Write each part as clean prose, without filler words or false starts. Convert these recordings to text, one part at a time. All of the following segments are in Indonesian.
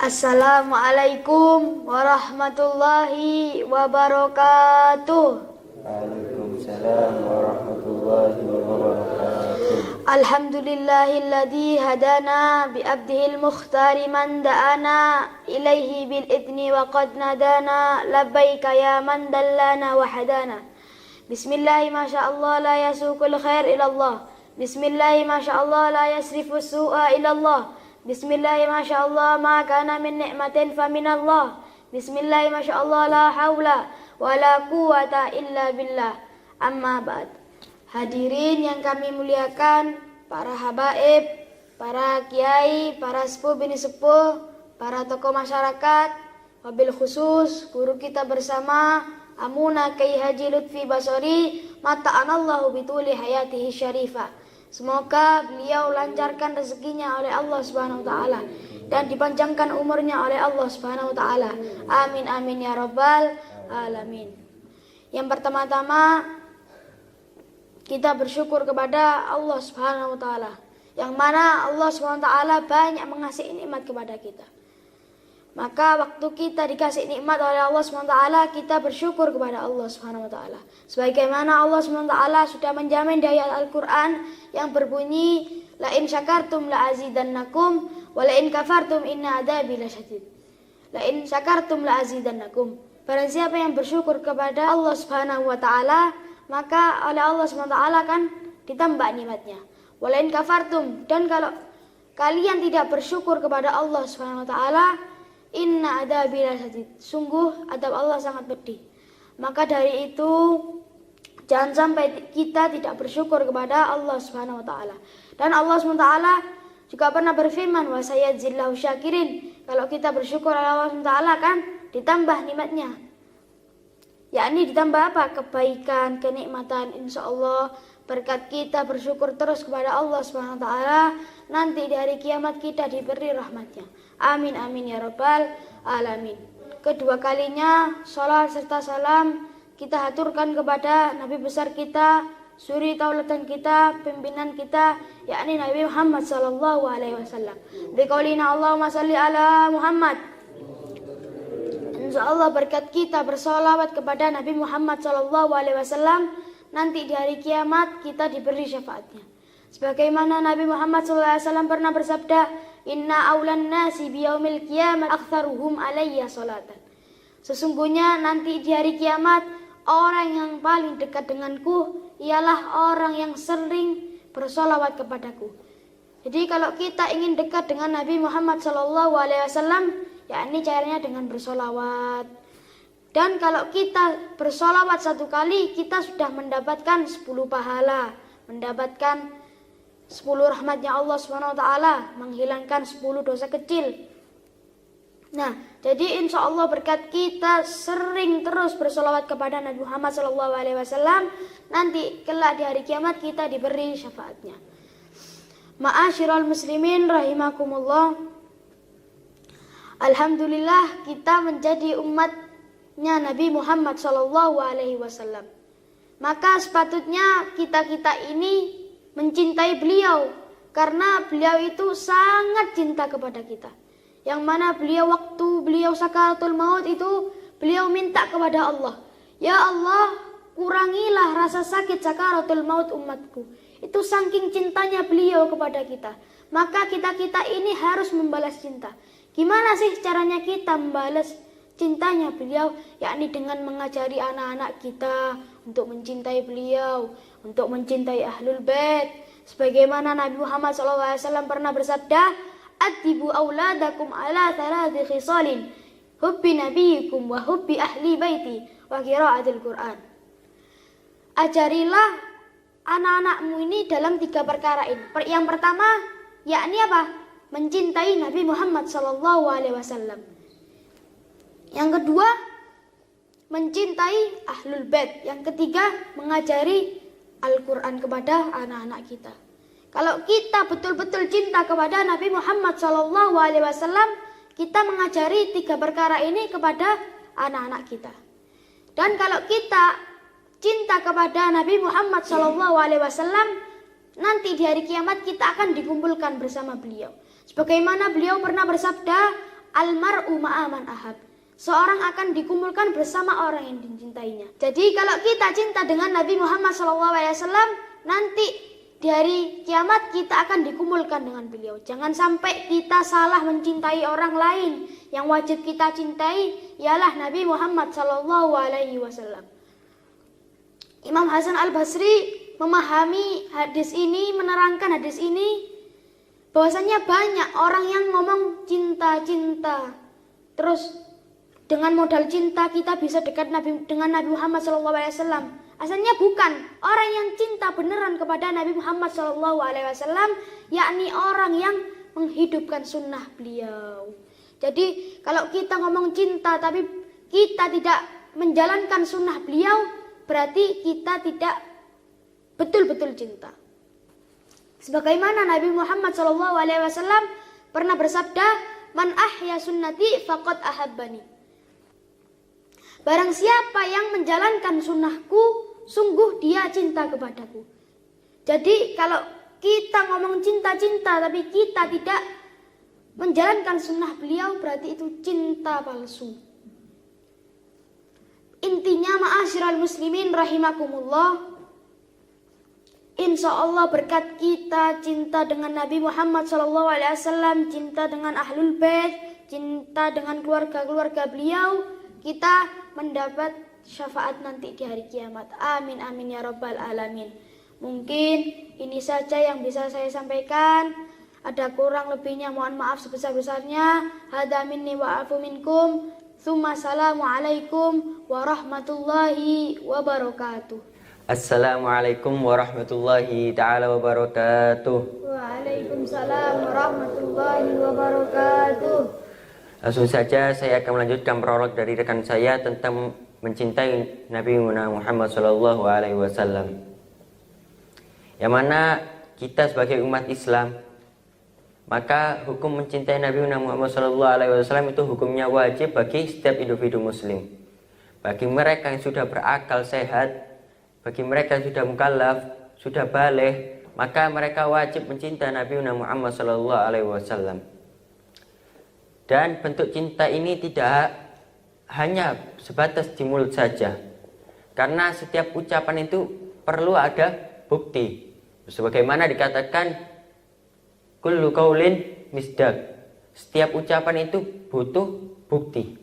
Assalamualaikum warahmatullahi wabarakatuh. Waalaikumsalam warahmatullahi wabarakatuh. Alhamdulillahilladzi hadana bi'abdihil mukhtari man da'ana ilaihi bil idni wa qad nadana labbaika ya man dallana wa hadana. Bismillahi masyaallah la yasuqul khair ilallah. Bismillahi masyaallah la yasrifu su'a ilallah. Bismillahi masyaallah ma kana min ni'matin faminallah. Bismillahi masyaallah la haula wa la quwata illa billah. Amma ba'd. Hadirin yang kami muliakan, para habaib, para kiai, para sepuh bini sepuh, para tokoh masyarakat, wabil khusus guru kita bersama Amuna Kyai Haji Lutfi Basori, mata'anallahu bituli hayatihi syarifah. Semoga beliau lancarkan rezekinya oleh Allah Subhanahu wa taala dan dipanjangkan umurnya oleh Allah Subhanahu wa taala. Amin amin ya rabbal alamin. Yang pertama-tama kita bersyukur kepada Allah Subhanahu wa taala, yang mana Allah Subhanahu wa taala banyak mengasihi nikmat kepada kita. Maka waktu kita dikasih nikmat oleh Allah SWT, kita bersyukur kepada Allah SWT. Sebagaimana Allah SWT sudah menjamin di ayat Al-Quran yang berbunyi, La in syakartum la azidannakum, wa la in kafartum inna adabi lasyadid. La in syakartum la azidannakum. Barang siapa yang bersyukur kepada Allah SWT, maka oleh Allah SWT kan ditambah nikmatnya. Wa la in kafartum, dan kalau kalian tidak bersyukur kepada Allah SWT, inna adabi lasyadid, sungguh adab Allah sangat pedih. Maka dari itu jangan sampai kita tidak bersyukur kepada Allah Subhanahu wa taala. Dan Allah Subhanahu wa taala juga pernah berfirman, wa sayajzillahu syakirin. Kalau kita bersyukur kepada Allah Subhanahu wa taala kan ditambah nikmatnya. Yakni ditambah apa? Kebaikan, kenikmatan. Insyaallah berkat kita bersyukur terus kepada Allah Subhanahu wa taala, nanti di hari kiamat kita diberi rahmatnya. Amin amin ya rabbal alamin. Kedua kalinya salat serta salam kita haturkan kepada Nabi besar kita, suri taulatan kita, pimpinan kita, yakni Nabi Muhammad sallallahu alaihi wasallam. Biqaulina Allahumma shalli ala Muhammad. Insyaallah berkat kita bersolawat kepada Nabi Muhammad sallallahu alaihi wasallam, nanti di hari kiamat kita diberi syafaatnya. Sebagaimana Nabi Muhammad SAW pernah bersabda, Inna awlan nasi biyaumil kiamat aktsaruhum alayya salatan. Sesungguhnya nanti di hari kiamat, orang yang paling dekat denganku ialah orang yang sering bersolawat kepadaku. Jadi kalau kita ingin dekat dengan Nabi Muhammad SAW, yakni caranya dengan bersolawat. Dan kalau kita bersolawat satu kali, kita sudah mendapatkan 10 pahala, mendapatkan 10 rahmatnya Allah Subhanahu wa taala, menghilangkan 10 dosa kecil. Nah, jadi insya Allah berkat kita sering terus bersolawat kepada Nabi Muhammad SAW, nanti kelak di hari kiamat kita diberi syafaatnya. Ma'asyiral muslimin rahimakumullah. Alhamdulillah kita menjadi umatnya Nabi Muhammad SAW. Maka sepatutnya kita ini mencintai beliau, karena beliau itu sangat cinta kepada kita. Yang mana beliau waktu beliau sakaratul maut itu beliau minta kepada Allah, ya Allah, kurangilah rasa sakit sakaratul maut umatku. Itu saking cintanya beliau kepada kita. Maka kita ini harus membalas cinta. Gimana sih caranya kita membalas cintanya beliau? Yakni dengan mengajari anak-anak kita untuk mencintai beliau, untuk mencintai Ahlul Bait. Sebagaimana Nabi Muhammad SAW pernah bersabda, Adibu auladakum ala thalathi khisalin, hubbi nabiyikum wa hubbi ahli baiti wa qiraatil Qur'an. Ajarilah anak-anakmu ini dalam 3 perkara ini. Yang pertama, yakni apa? Mencintai Nabi Muhammad SAW. Yang kedua, mencintai Ahlul Bait. Yang ketiga, mengajari Al-Quran kepada anak-anak kita. Kalau kita betul-betul cinta kepada Nabi Muhammad SAW, kita mengajari 3 perkara ini kepada anak-anak kita. Dan kalau kita cinta kepada Nabi Muhammad SAW, nanti di hari kiamat kita akan dikumpulkan bersama beliau. Sebagaimana beliau pernah bersabda, Al-mar'u ma'a man ahab. Seorang akan dikumpulkan bersama orang yang dicintainya. Jadi kalau kita cinta dengan Nabi Muhammad SAW, nanti di hari kiamat kita akan dikumpulkan dengan beliau. Jangan sampai kita salah mencintai orang lain. Yang wajib kita cintai ialah Nabi Muhammad SAW. Imam Hasan Al-Basri memahami hadis ini, menerangkan hadis ini, bahwasanya banyak orang yang ngomong cinta-cinta. Terus dengan modal cinta kita bisa dekat dengan Nabi Muhammad SAW. Asalnya bukan. Orang yang cinta beneran kepada Nabi Muhammad SAW, yakni orang yang menghidupkan sunnah beliau. Jadi kalau kita ngomong cinta tapi kita tidak menjalankan sunnah beliau, berarti kita tidak betul-betul cinta. Sebagaimana Nabi Muhammad SAW pernah bersabda, "Man ahya sunnati faqad ahabbani." Barang siapa yang menjalankan sunnahku, sungguh dia cinta kepadaku. Jadi kalau kita ngomong cinta-cinta tapi kita tidak menjalankan sunnah beliau, berarti itu cinta palsu. Intinya, ma'asyiral muslimin rahimakumullah, insya Allah berkat kita cinta dengan Nabi Muhammad SAW, cinta dengan Ahlul Bait, cinta dengan keluarga-keluarga beliau, kita mendapat syafaat nanti di hari kiamat. Amin amin ya rabbal alamin. Mungkin ini saja yang bisa saya sampaikan. Ada kurang lebihnya mohon maaf sebesar-besarnya. Hadza minni wa afu minkum. Tsumma assalamualaikum warahmatullahi wabarakatuh. Assalamualaikum warahmatullahi ta'ala wabarakatuh. Waalaikumsalam warahmatullahi wabarakatuh. Langsung saja saya akan melanjutkan prolog dari rekan saya tentang mencintai Nabi Muhammad SAW. Yang mana kita sebagai umat Islam, maka hukum mencintai Nabi Muhammad SAW itu hukumnya wajib bagi setiap individu muslim. Bagi mereka yang sudah berakal sehat, bagi mereka yang sudah mukallaf, sudah baligh, maka mereka wajib mencintai Nabi Muhammad SAW. Dan bentuk cinta ini tidak hanya sebatas di mulut saja, karena setiap ucapan itu perlu ada bukti. Sebagaimana dikatakan, kullu qaulin misdaq, setiap ucapan itu butuh bukti.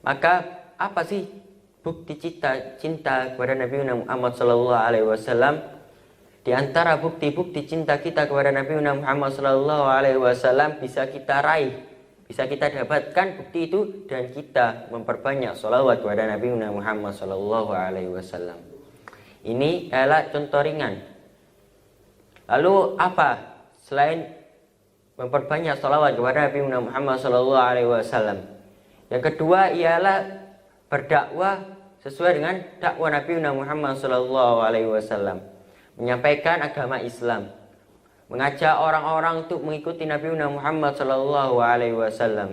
Maka apa sih bukti cinta kepada Nabi Muhammad SAW? Di antara bukti-bukti cinta kita kepada Nabi Muhammad SAW bisa kita raih, bisa kita dapatkan bukti itu dan kita memperbanyak sholawat kepada Nabi Muhammad SAW. Ini adalah contoh ringan. Lalu apa selain memperbanyak sholawat kepada Nabi Muhammad SAW? Yang kedua ialah berdakwah sesuai dengan dakwah Nabi Muhammad SAW. Menyampaikan agama Islam, mengajak orang-orang untuk mengikuti Nabi Muhammad SAW.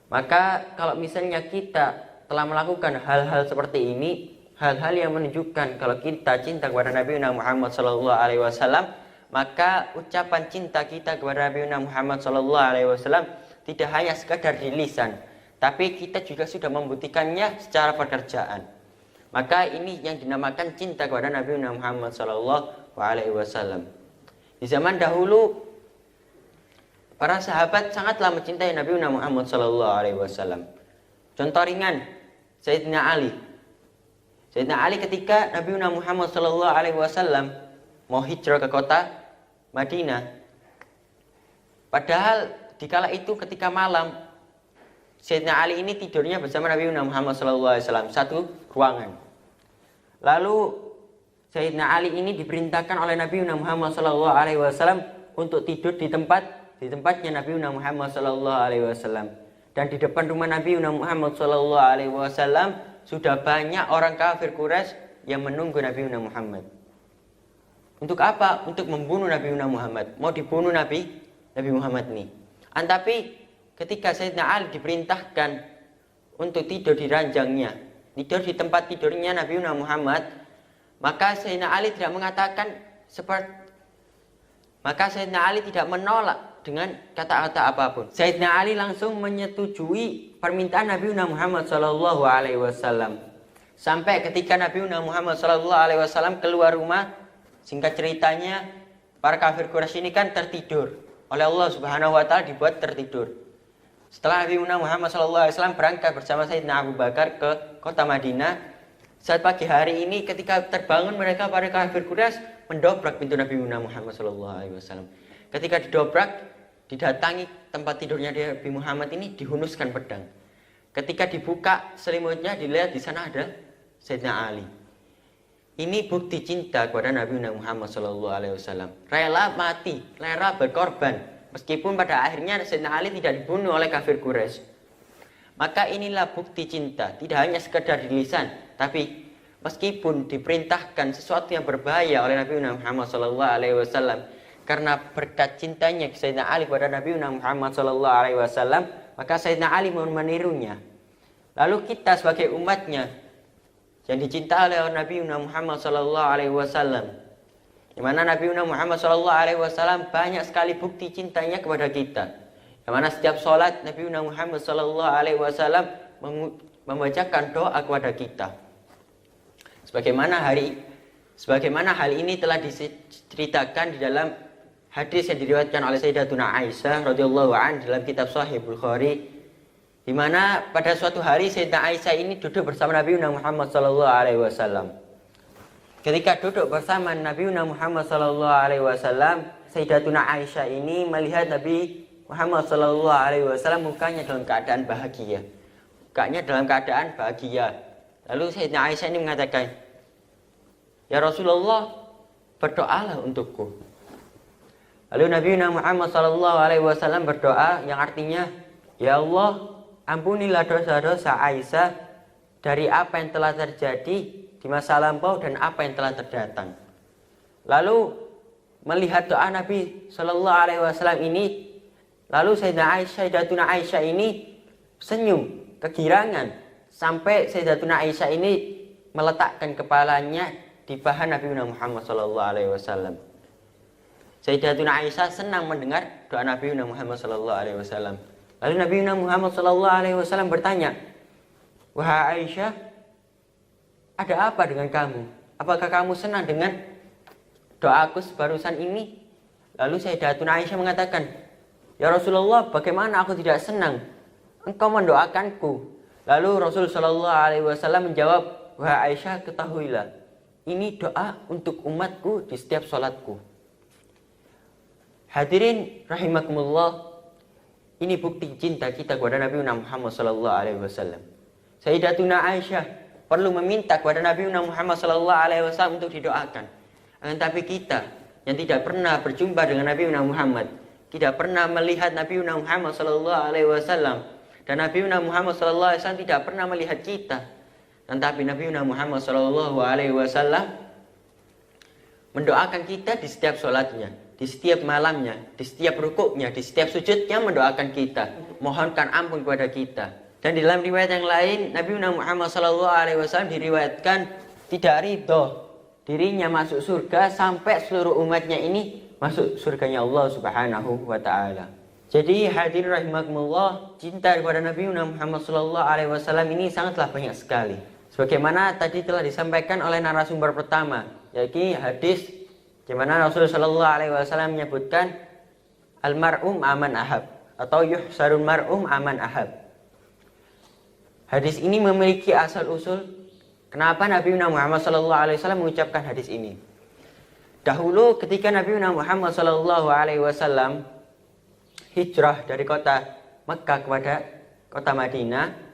Maka kalau misalnya kita telah melakukan hal-hal seperti ini, hal-hal yang menunjukkan kalau kita cinta kepada Nabi Muhammad SAW, maka ucapan cinta kita kepada Nabi Muhammad SAW tidak hanya sekadar di lisan, tapi kita juga sudah membuktikannya secara pekerjaan. Maka ini yang dinamakan cinta kepada Nabi Muhammad SAW. Di zaman dahulu, para sahabat sangatlah mencintai Nabi Muhammad SAW. Contoh ringan, Sayyidina Ali. Sayyidina Ali ketika Nabi Muhammad SAW mau hijrah ke kota Madinah. Padahal dikala itu ketika malam, Sayyidina Ali ini tidurnya bersama Nabi Muhammad SAW, satu ruangan. Lalu Sayyidina Ali ini diperintahkan oleh Nabi Muhammad SAW untuk tidur di tempatnya Nabi Muhammad SAW. Dan di depan rumah Nabi Muhammad SAW sudah banyak orang kafir Quraisy yang menunggu Nabi Muhammad. Untuk apa? Untuk membunuh Nabi Muhammad. Mau dibunuh Nabi Muhammad ini. Tapi ketika Sayyidina Ali diperintahkan untuk tidur di ranjangnya, tidur di tempat tidurnya Nabi Muhammad, maka Sayyidina Ali tidak mengatakan seperti, maka Sayyidina Ali tidak menolak dengan kata-kata apapun. Sayyidina Ali langsung menyetujui permintaan Nabi Muhammad sallallahu alaihi wasallam. Sampai ketika Nabi Muhammad sallallahu alaihi wasallam keluar rumah, singkat ceritanya para kafir Quraisy ini kan tertidur. Oleh Allah Subhanahu wa taala dibuat tertidur. Setelah Nabi Muhammad sallallahu alaihi wasallam berangkat bersama Sayyidina Abu Bakar ke kota Madinah, saat pagi hari ini ketika terbangun mereka para kafir Quraisy mendobrak pintu Nabi Muhammad sallallahu alaihi wasallam. Ketika didobrak, didatangi tempat tidurnya Nabi Muhammad ini, dihunuskan pedang. Ketika dibuka selimutnya, dilihat di sana ada Sayyidina Ali. Ini bukti cinta kepada Nabi Muhammad SAW. Rela mati, rela berkorban, meskipun pada akhirnya Sayyidina Ali tidak dibunuh oleh kafir Quraisy. Maka inilah bukti cinta, tidak hanya sekedar di lisan, tapi meskipun diperintahkan sesuatu yang berbahaya oleh Nabi Muhammad SAW, karena berkat cintanya Sayyidina Ali kepada Nabi Muhammad SAW, maka Sayyidina Ali menirunya. Lalu kita sebagai umatnya yang dicintai oleh Nabi Muhammad SAW, di mana Nabi Muhammad SAW banyak sekali bukti cintanya kepada kita. Di mana setiap sholat Nabi Muhammad SAW membacakan doa kepada kita. Sebagaimana hal ini telah diceritakan di dalam hadis yang diriwayatkan oleh Sayyidatuna Aisyah radhiyallahu anha dalam kitab Sahih Bukhari, di mana pada suatu hari Sayyidatuna Aisyah ini duduk bersama Nabi Muhammad SAW. Ketika duduk bersama Nabi Muhammad SAW, Sayyidatuna Aisyah ini melihat Nabi Muhammad SAW mukanya dalam keadaan bahagia. Lalu Sayyidatuna Aisyah ini mengatakan, "Ya Rasulullah, berdoalah untukku." Lalu Nabi Muhammad SAW berdoa yang artinya, "Ya Allah, ampunilah dosa-dosa Aisyah dari apa yang telah terjadi di masa lampau dan apa yang telah terdatang." Lalu melihat doa Nabi SAW ini, lalu Sayyidatuna Aisyah ini senyum, kegirangan, sampai Sayyidatuna Aisyah ini meletakkan kepalanya di paha Nabi Muhammad SAW. Sayyidatuna Aisyah senang mendengar doa Nabi Muhammad SAW. Lalu Nabi Muhammad SAW bertanya, "Wahai Aisyah, ada apa dengan kamu? Apakah kamu senang dengan doaku sebarusan ini?" Lalu Sayyidatuna Aisyah mengatakan, "Ya Rasulullah, bagaimana aku tidak senang? Engkau mendoakanku." Lalu Rasul SAW menjawab, "Wahai Aisyah, ketahuilah, ini doa untuk umatku di setiap sholatku." Hadirin rahimakumullah, ini bukti cinta kita kepada Nabi Muhammad SAW. Sayyidatuna Aisyah perlu meminta kepada Nabi Muhammad SAW untuk didoakan. Tapi kita yang tidak pernah berjumpa dengan Nabi Muhammad, tidak pernah melihat Nabi Muhammad SAW, dan Nabi Muhammad SAW tidak pernah melihat kita. Tetapi Nabi Muhammad SAW mendoakan kita di setiap sholatnya, di setiap malamnya, di setiap rukuknya, di setiap sujudnya mendoakan kita, mohonkan ampun kepada kita. Dan di dalam riwayat yang lain, Nabi Muhammad SAW diriwayatkan tidak ridho dirinya masuk surga sampai seluruh umatnya ini masuk surganya Allah Subhanahu wa taala. Jadi hadirin rahimakumullah, cinta kepada Nabi Muhammad SAW ini sangatlah banyak sekali. Sebagaimana tadi telah disampaikan oleh narasumber pertama, yaitu hadis di mana Rasulullah SAW menyebutkan almar'um aman ahab, atau yuhsarul mar'um aman ahab. Hadis ini memiliki asal usul. Kenapa Nabi Muhammad SAW mengucapkan hadis ini? Dahulu ketika Nabi Muhammad SAW hijrah dari kota Mekah kepada kota Madinah,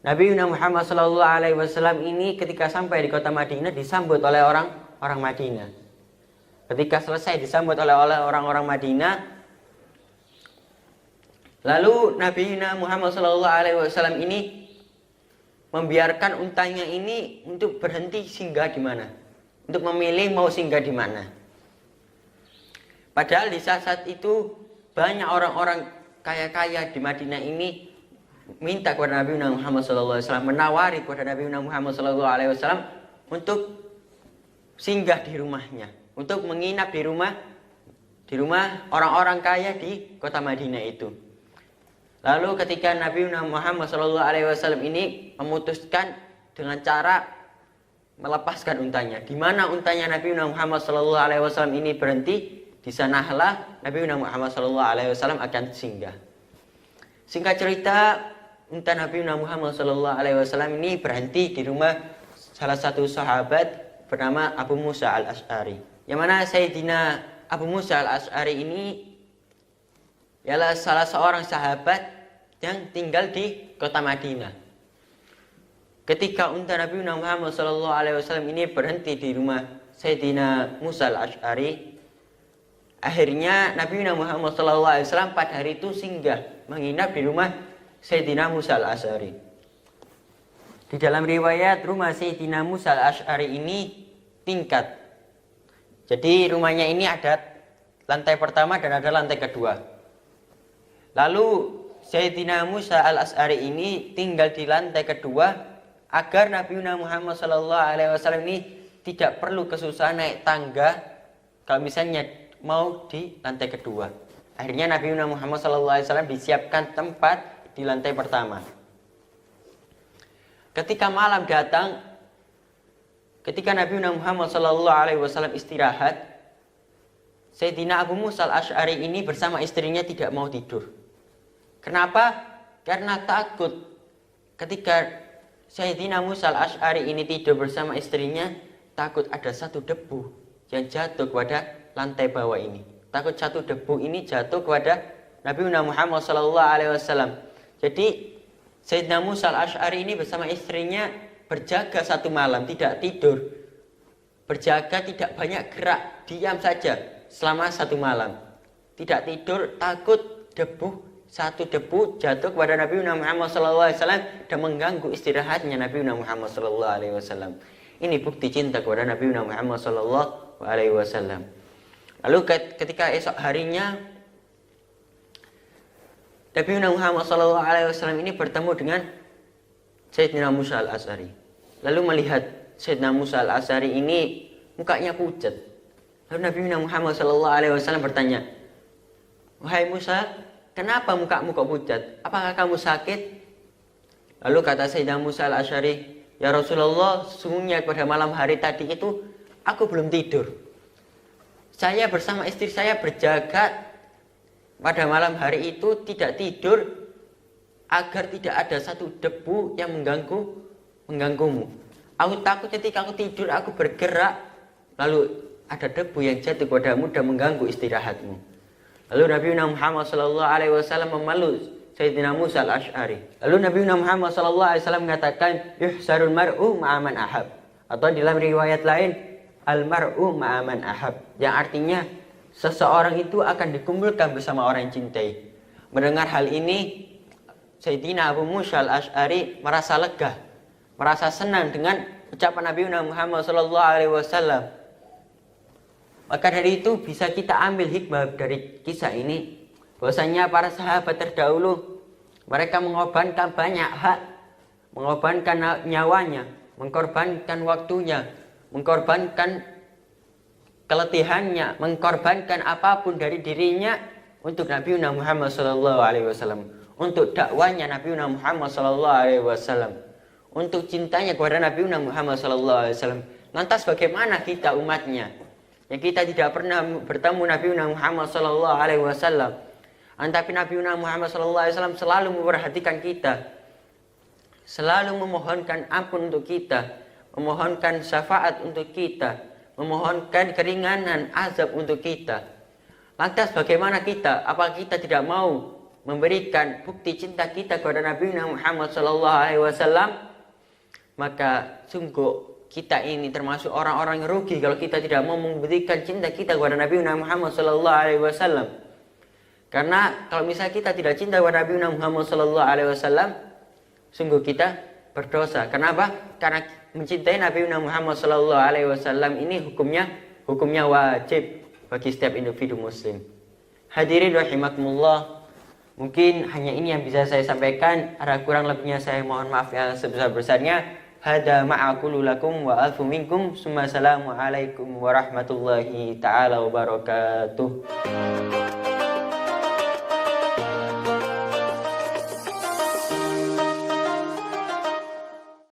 Nabi Muhammad SAW ini ketika sampai di kota Madinah disambut oleh orang Madinah. Ketika selesai disambut oleh orang-orang Madinah, lalu Nabi Muhammad SAW ini membiarkan untanya ini untuk berhenti singgah di mana, untuk memilih mau singgah di mana. Padahal di saat itu banyak orang-orang kaya-kaya di Madinah ini minta kepada Nabi Muhammad SAW, menawari kepada Nabi Muhammad SAW untuk singgah di rumahnya, untuk menginap di rumah orang-orang kaya di kota Madinah itu. Lalu ketika Nabi Muhammad SAW ini memutuskan dengan cara melepaskan untanya, di mana untanya Nabi Muhammad SAW ini berhenti, di sanalah Nabi Muhammad SAW akan singgah. Singkat cerita, unta Nabi Muhammad SAW ini berhenti di rumah salah satu sahabat bernama Abu Musa al-Ash'ari. Yang mana Sayyidina Abu Musa al-Ash'ari ini ialah salah seorang sahabat yang tinggal di kota Madinah. Ketika unta Nabi Muhammad SAW ini berhenti di rumah Sayyidina Musa al-Ash'ari, akhirnya Nabi Muhammad SAW pada hari itu singgah menginap di rumah Sayyidina Musa al-Ash'ari. Di dalam riwayat, rumah Sayyidina Musa al-Ash'ari ini tingkat. Jadi rumahnya ini ada lantai pertama dan ada lantai kedua. Lalu Sayyidina Musa al-Ash'ari ini tinggal di lantai kedua agar Nabi Muhammad SAW ini tidak perlu kesusahan naik tangga kalau misalnya mau di lantai kedua. Akhirnya Nabi Muhammad SAW disiapkan tempat di lantai pertama. Ketika malam datang, ketika Nabi Muhammad SAW istirahat, Sayyidina Abu Musa al-Ash'ari ini bersama istrinya tidak mau tidur. Kenapa? Karena takut ketika Sayyidina Musa al-Ash'ari ini tidur bersama istrinya, takut ada satu debu yang jatuh kepada lantai bawah ini. Takut satu debu ini jatuh kepada Nabi Muhammad SAW. Jadi Sayyidina Musa al-Ash'ari ini bersama istrinya berjaga satu malam, tidak tidur. Berjaga, tidak banyak gerak, diam saja selama satu malam. Tidak tidur, takut satu debu jatuh kepada Nabi Muhammad SAW dan mengganggu istirahatnya Nabi Muhammad SAW. Ini bukti cinta kepada Nabi Muhammad SAW. Lalu ketika esok harinya Nabi Muhammad SAW ini bertemu dengan Sayyidina Musa al-Ash'ari. Lalu melihat Sayyidina Musa al-Ash'ari ini mukanya pucat. Lalu Nabi Muhammad SAW bertanya, "Wahai Musa, kenapa mukamu kok pucat? Apakah kamu sakit?" Lalu kata Sayyidina Musa al-Ash'ari, "Ya Rasulullah, sesungguhnya pada malam hari tadi itu aku belum tidur. Saya bersama istri saya berjaga pada malam hari itu tidak tidur agar tidak ada satu debu yang mengganggumu. Aku takut ketika aku tidur aku bergerak lalu ada debu yang jatuh padamu dan mengganggu istirahatmu." Lalu Nabi Muhammad SAW memeluk Sayyidina Musa al-Ash'ari. Lalu Nabi Muhammad SAW mengatakan, "Yuhsarul mar'u ma'aman ahab." Atau dalam riwayat lain, "Al-mar'u ma'aman ahab." Yang artinya, seseorang itu akan dikumpulkan bersama orang yang cintai. Mendengar hal ini, Sayyidina Abu Musa al-Ash'ari merasa lega, merasa senang dengan ucapan Nabi Muhammad SAW. Maka dari itu bisa kita ambil hikmah dari kisah ini, bahwasanya para sahabat terdahulu mereka mengorbankan banyak hak, mengorbankan nyawanya, mengorbankan waktunya, mengorbankan keletihannya, mengorbankan apapun dari dirinya untuk Nabi Muhammad SAW, untuk dakwanya Nabi Muhammad SAW, untuk cintanya kepada Nabi Muhammad SAW. Lantas bagaimana kita umatnya yang kita tidak pernah bertemu Nabi Muhammad SAW, tetapi Nabi Muhammad SAW selalu memperhatikan kita, selalu memohonkan ampun untuk kita, memohonkan syafaat untuk kita, memohonkan keringanan azab untuk kita. Lantas bagaimana kita? Apakah kita tidak mau memberikan bukti cinta kita kepada Nabi Muhammad SAW? Maka sungguh kita ini termasuk orang-orang yang rugi kalau kita tidak mau memberikan cinta kita kepada Nabi Muhammad SAW. Karena kalau misalnya kita tidak cinta kepada Nabi Muhammad SAW, sungguh kita berdosa. Kenapa? Karena mencintai Nabi Muhammad SAW ini hukumnya wajib bagi setiap individu muslim. Hadirin rahimakumullah, mungkin hanya ini yang bisa saya sampaikan. Ada kurang lebihnya saya mohon maaf yang sebesar-besarnya. Hada ma'akulu lakum wa alfu minkum. Summa salamu alaikum warahmatullahi ta'ala wabarakatuh.